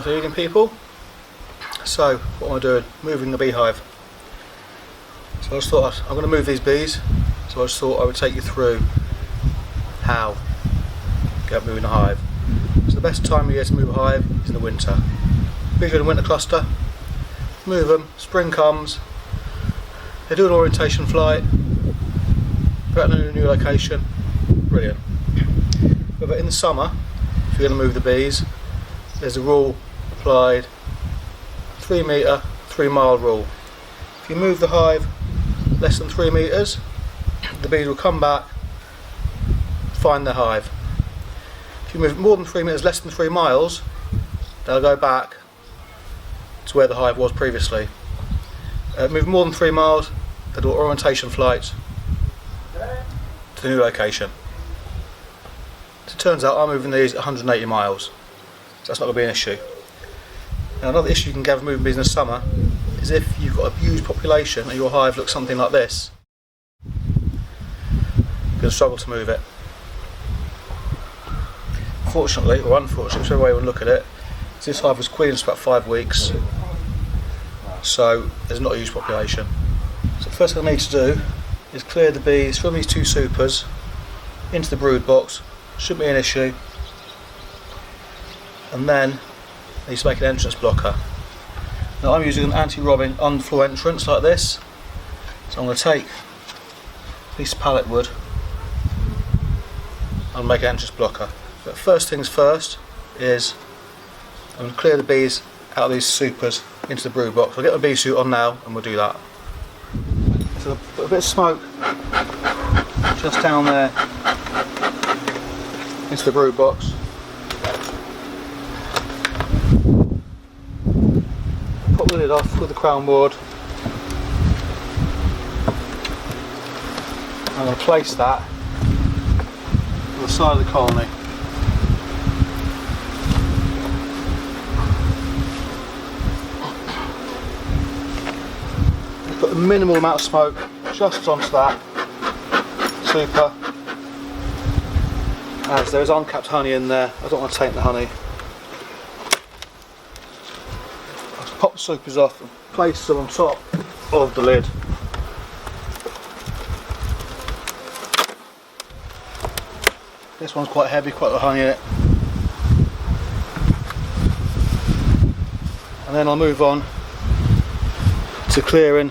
evening, people. So what am I doing? Moving the beehive. So I just thought I'm going to move these bees, so I just thought I would take you through how to get moving the hive. So the best time of year to move a hive is in the winter. Usually in a winter cluster, move them, spring comes, they do an orientation flight, put them in a new location, brilliant. But in the summer, if you're going to move the bees, there's a rule applied, 3 metre, 3 mile rule. If you move the hive less than 3 metres, the bees will come back, find their hive. If you move more than 3 metres, less than 3 miles, they'll go back to where the hive was previously. Move more than 3 miles, they'll do orientation flights to the new location. So it turns out I'm moving these at 180 miles, so that's not going to be an issue. Now another issue you can get with moving bees in the summer is if you've got a huge population and your hive looks something like this, you're going to struggle to move it. Fortunately, or unfortunately, whichever way you want to look at it, this hive was queened for about 5 weeks, so there's not a huge population. So the first thing I need to do is clear the bees from these 2 supers into the brood box. Shouldn't be an issue. And then I need to make an entrance blocker. Now I'm using an anti-robbing underfloor entrance like this. So I'm going to take a piece of pallet wood and make an entrance blocker. But first things first is I'm going to clear the bees out of these supers into the brood box. I'll get my bee suit on now and we'll do that. So I'll put a bit of smoke just down there into the brood box. Pop the lid off with the crown board. I'm going to place that on the side of the colony. Put a minimal amount of smoke just onto that super, as there is uncapped honey in there. I don't want to taint the honey. I'll just pop the supers off and place them on top of the lid. This one's quite heavy, quite a lot of honey in it. And then I'll move on to clearing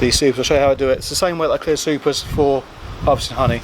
these supers. I'll show you how I do it. It's the same way that I clear supers for harvesting honey.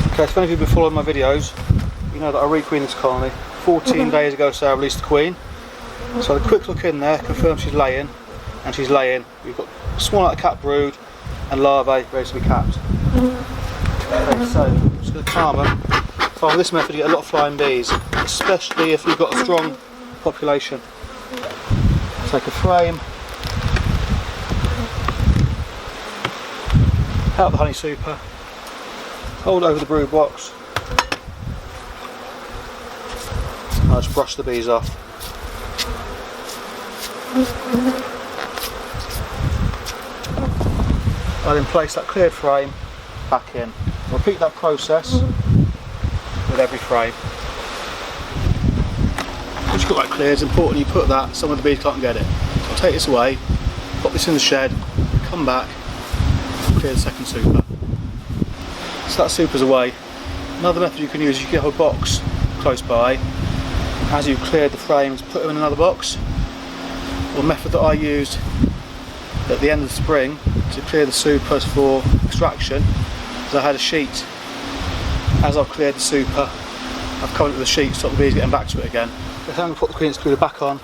Okay, so if any of you have been following my videos, you know that I re-queened this colony 14 days ago, so I released the queen. So I had a quick look in there, confirm she's laying, and she's laying. We've got a small amount of capped brood and larvae ready to be capped. Okay, so I'm just going to calm her. Follow this method, you get a lot of flying bees, especially if you've got a strong population. Take a frame out the honey super, hold it over the brood box, and I'll just brush the bees off. I'll then place that cleared frame back in. I'll repeat that process with every frame. Once you've got that cleared, it's important you put that somewhere the bees can't get it. So I'll take this away, pop this in the shed, come back, clear the second super. So that super's away. Another method you can use is you can have a box close by. As you've cleared the frames, put them in another box. Or a method that I used at the end of the spring to clear the supers for extraction is I had a sheet. As I've cleared the super, I've covered it with a sheet to stop the bees getting back to it again. So I'm going to put the queen excluder back on.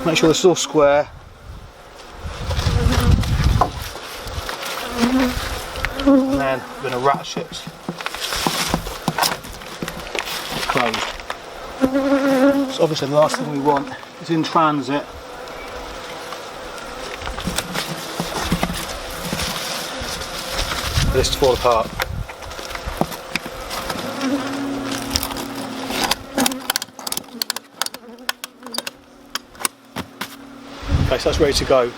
Make sure this is all square. And then we're going to ratchet it closed. So obviously the last thing we want is in transit for this to fall apart. Okay, so that's ready to go.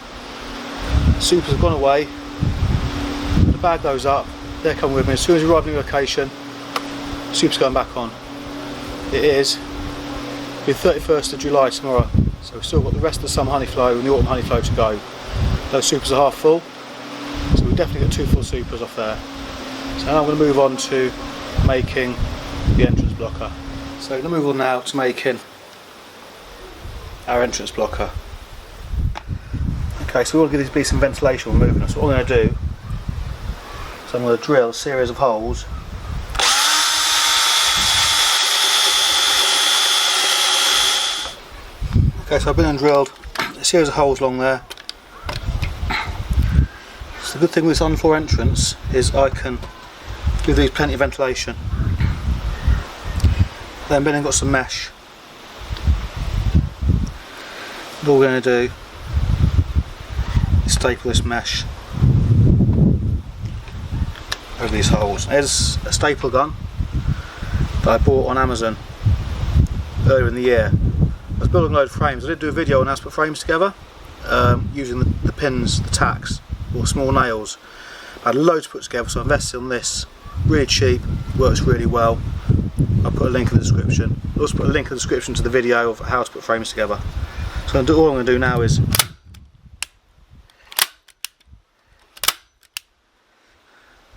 Supers have gone away. The bag goes up. They're coming with me. As soon as we arrive at the location, Super's going back on. It is the 31st of July tomorrow, so we've still got the rest of the summer honey flow and the autumn honey flow to go. Those supers are half full, so we definitely got 2 full supers off there. So now I'm going to move on to making the entrance blocker. So I'm going to move on now to making our entrance blocker. Okay, so we want to give these bees some ventilation when moving them. So what I'm going to do, so I'm going to drill a series of holes. Okay, so I've been and drilled a series of holes along there. So the good thing with this on-floor entrance is I can give these plenty of ventilation. Then Ben and got some mesh. What we're going to do is staple this mesh over these holes. There's a staple gun that I bought on Amazon earlier in the year. I was building a load of frames. I did do a video on how to put frames together using the pins, the tacks, or small nails. I had loads to put together, so I invested in this. Really cheap, works really well. I'll put a link in the description. I'll also put a link in the description to the video of how to put frames together. So all I'm going to do now is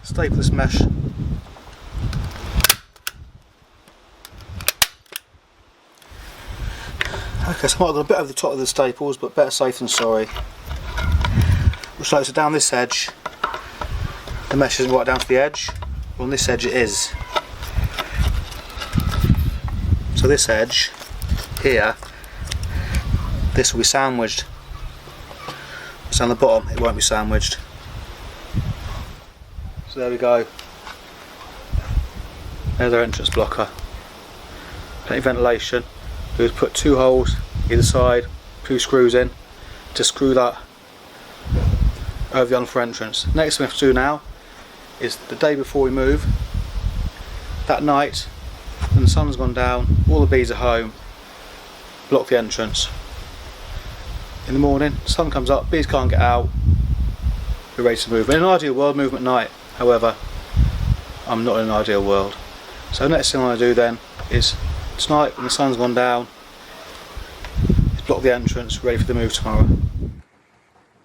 staple this mesh. Okay, so I might have gone a bit over the top of the staples, but better safe than sorry. Which like, so down this edge, the mesh isn't right down to the edge. On this edge it is. So this edge here, this will be sandwiched. It's on the bottom, it won't be sandwiched. So there we go. There's our entrance blocker. Plenty of ventilation. We just put 2 holes either side, 2 screws in to screw that over the on-floor entrance. Next thing we have to do now is the day before we move, that night when the sun's gone down, all the bees are home, block the entrance. In the morning, the sun comes up, bees can't get out, we're ready to move. In an ideal world, move them at night. However, I'm not in an ideal world. So the next thing I want to do then is tonight when the sun's gone down, is block the entrance, ready for the move tomorrow.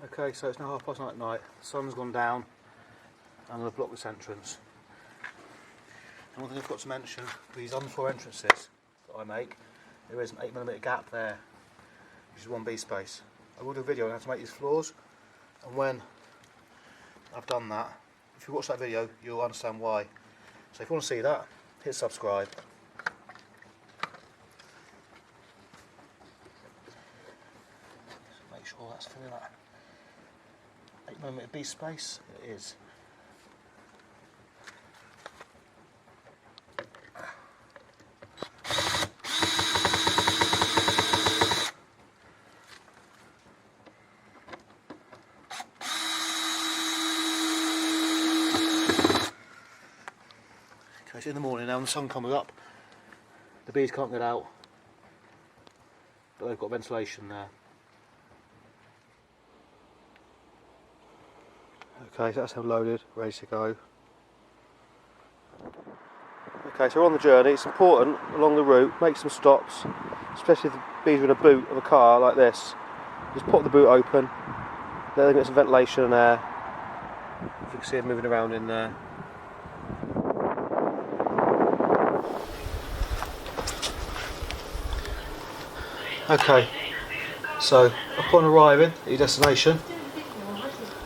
Okay, so it's now 9:30 at night, the sun's gone down, I'm going to block this entrance. And one thing I forgot to mention, these on-floor entrances that I make, there is an 8mm gap there, which is 1 bee space. I will do a video on how to make these floors, and when I've done that, if you watch that video you'll understand why. So if you want to see that, hit subscribe. Make sure that's filling that 8mm bee space. It is. Okay, it's in the morning now and the sun comes up. The bees can't get out, but they've got ventilation there. Okay, so that's how loaded, ready to go. Okay, so we're on the journey. It's important along the route, make some stops, especially if the bees are in a boot of a car like this. Just pop the boot open, let them get some ventilation and air. If you can see them moving around in there. Okay, so upon arriving at your destination,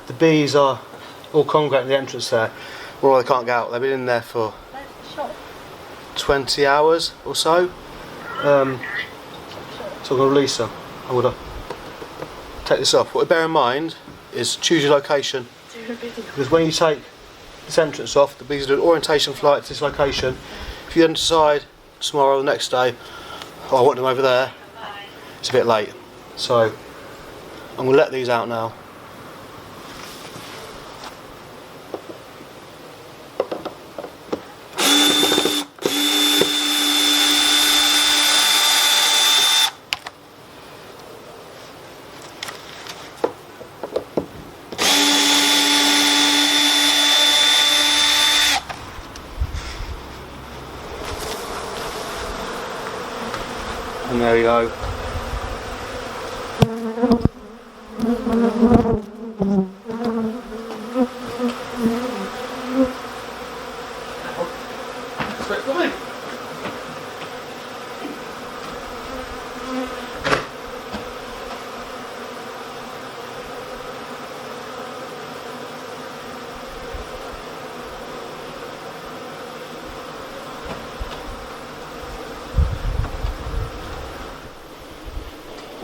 the bees are all congregating at the entrance there. Well, they can't get out, they've been in there for 20 hours or so. So I'm going to release them. I'm going to take this off. What to bear in mind is choose your location, because when you take this entrance off, the bees will do an orientation flight to this location. If you then decide tomorrow or the next day, oh, I want them over there, it's a bit late. So I'm going to let these out now. And there you go.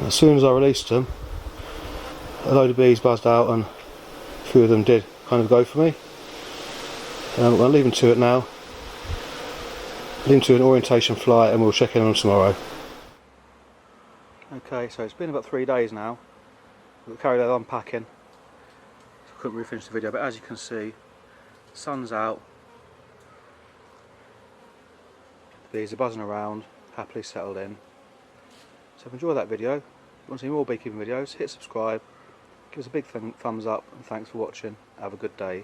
As soon as I released them, a load of bees buzzed out and a few of them did kind of go for me. I'll leave them to it now. Leave them to an orientation flight and we'll check in on them tomorrow. Okay, so it's been about 3 days now. We've carried on unpacking. So I couldn't really finish the video, but as you can see, the sun's out. The bees are buzzing around, happily settled in. So if you enjoyed that video, if you want to see more beekeeping videos, hit subscribe, give us a big thumbs up, and thanks for watching. Have a good day.